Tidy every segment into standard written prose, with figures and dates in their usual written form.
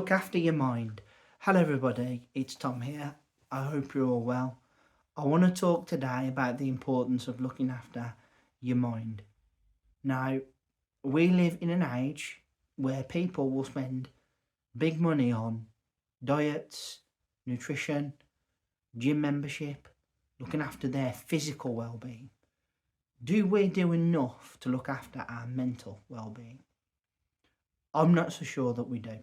Look after your mind. Hello, everybody, it's Tom here. I hope you're all well. I want to talk today about the importance of looking after your mind. Now, we live in an age where people will spend big money on diets, nutrition, gym membership, looking after their physical well being. Do we do enough to look after our mental well being? I'm not so sure that we do.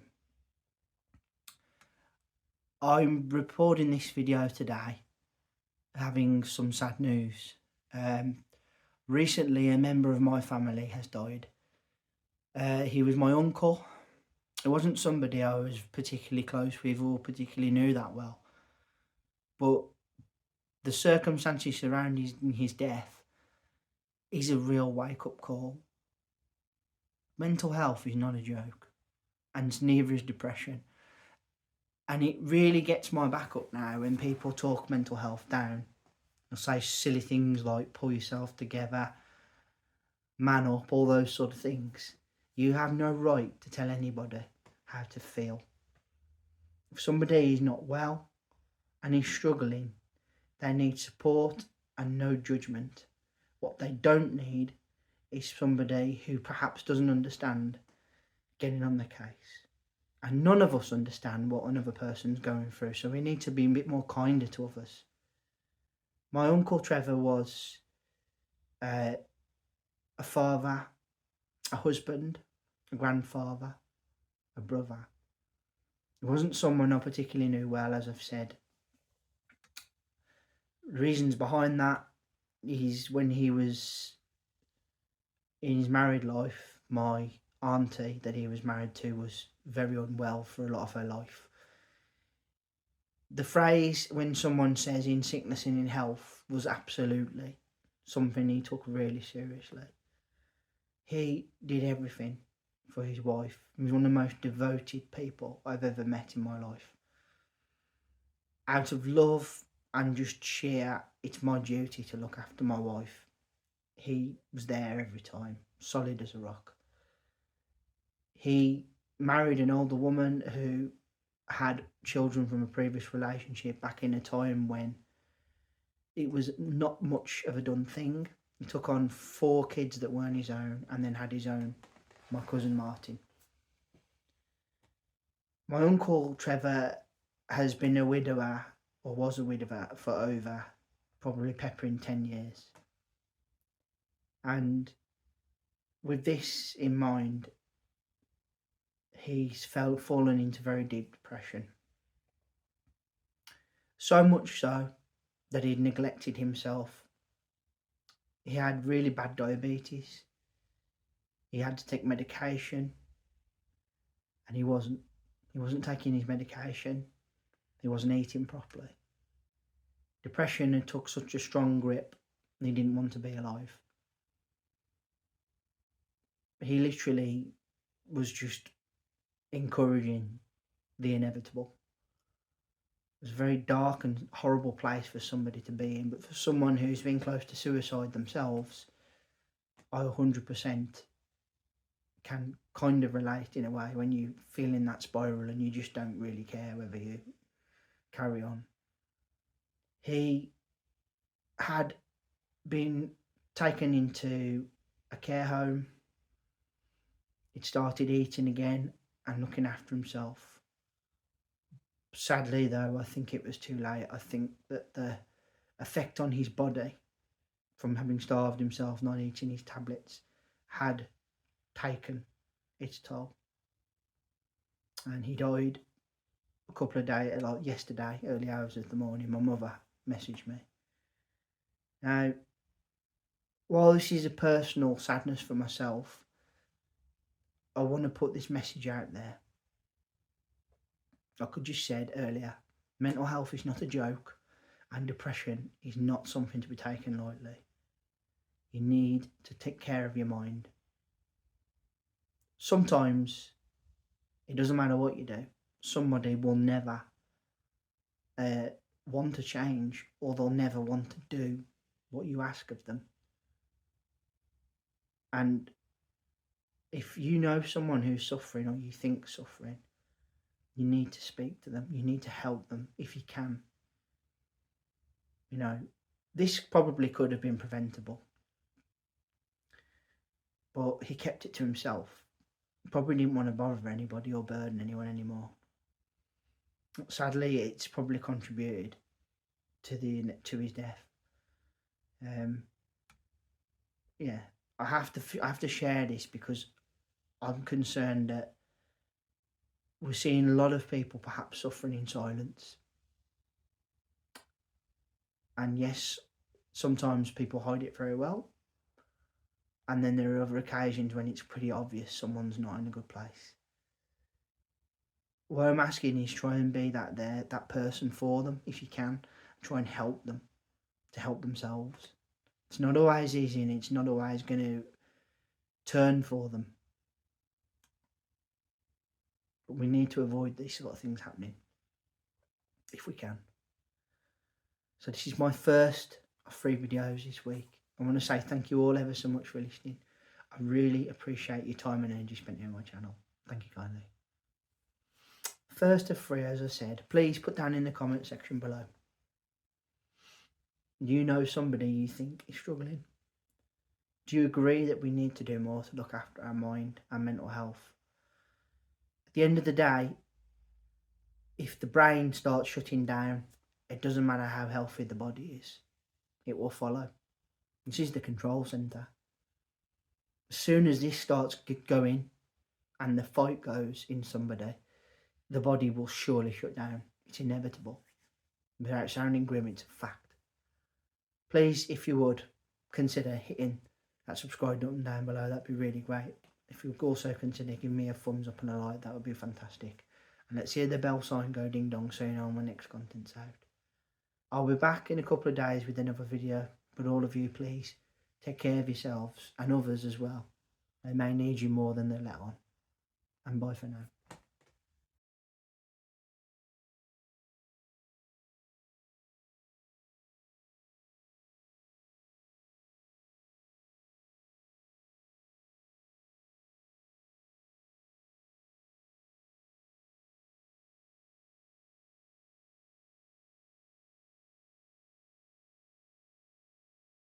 I'm recording this video today having some sad news. Um, Recently, a member of my family has died. He was my uncle. It wasn't somebody I was particularly close with or particularly knew that well, but the circumstances surrounding his death is a real wake up call. Mental health is not a joke, and neither is depression. And it really gets my back up now when people talk mental health down. They'll say silly things like pull yourself together, man up, all those sort of things. You have no right to tell anybody how to feel. If somebody is not well and is struggling, they need support and no judgment. What they don't need is somebody who perhaps doesn't understand getting on the case. And none of us understand what another person's going through, so we need to be a bit more kinder to others. My uncle Trevor was a father, a husband, a grandfather, a brother. It wasn't someone I particularly knew well, as I've said. Reasons behind that is when he was in his married life, my auntie that he was married to was very unwell for a lot of her life. The phrase when someone says in sickness and in health was absolutely something he took really seriously. He did everything for his wife. He was one of the most devoted people I've ever met in my life. Out of love and just sheer, it's my duty to look after my wife, he was there every time, solid as a rock. He married an older woman who had children from a previous relationship back in a time when it was not much of a done thing. He took on 4 kids that weren't his own and then had his own, my cousin Martin. My uncle Trevor has been a widower, or was a widower, for over probably peppering 10 years. And with this in mind, he's fallen into very deep depression. So much so that he'd neglected himself. He had really bad diabetes. He had to take medication, and he wasn't taking his medication. He wasn't eating properly. Depression had took such a strong grip, and he didn't want to be alive. He literally was just encouraging the inevitable. It was a very dark and horrible place for somebody to be in, but for someone who's been close to suicide themselves, I 100% can kind of relate in a way when you feel in that spiral and you just don't really care whether you carry on. He had been taken into a care home. He'd started eating again and looking after himself. Sadly, though, I think it was too late. I think that the effect on his body from having starved himself, not eating his tablets, had taken its toll. And he died a couple of days, like yesterday, early hours of the morning. My mother messaged me. Now, while this is a personal sadness for myself, I want to put this message out there. Like I just said earlier, mental health is not a joke, and depression is not something to be taken lightly. You need to take care of your mind. Sometimes it doesn't matter what you do, somebody will never want to change, or they'll never want to do what you ask of them. And if you know someone who's suffering or you think suffering, You need to speak to them. You need to help them if you can. You know, this probably could have been preventable, but he kept it to himself. He probably didn't want to bother anybody or burden anyone anymore. Sadly, it's probably contributed to his death. Yeah, I have to share this because I'm concerned that we're seeing a lot of people perhaps suffering in silence. And yes, sometimes people hide it very well. And then there are other occasions when it's pretty obvious someone's not in a good place. What I'm asking is try and be that person for them if you can. Try and help them to help themselves. It's not always easy and it's not always going to turn for them. But we need to avoid these sort of things happening if we can. So this is my first of 3 videos this week. I want to say thank you all ever so much for listening. I really appreciate your time and energy spent on my channel. Thank you kindly. First of 3, as I said, please put down in the comment section below. Do you know somebody you think is struggling? Do you agree that we need to do more to look after our mind and mental health? At the end of the day, if the brain starts shutting down, it doesn't matter how healthy the body is. It will follow. This is the control centre. As soon as this starts going and the fight goes in somebody, the body will surely shut down. It's inevitable. Without sounding grim, it's a fact. Please, if you would, consider hitting that subscribe button down below. That'd be really great. If you would also consider giving me a thumbs up and a like, that would be fantastic. And let's hear the bell sign go ding dong so you know when my next content's out. I'll be back in a couple of days with another video, but all of you, please, take care of yourselves and others as well. They may need you more than they let on. And bye for now.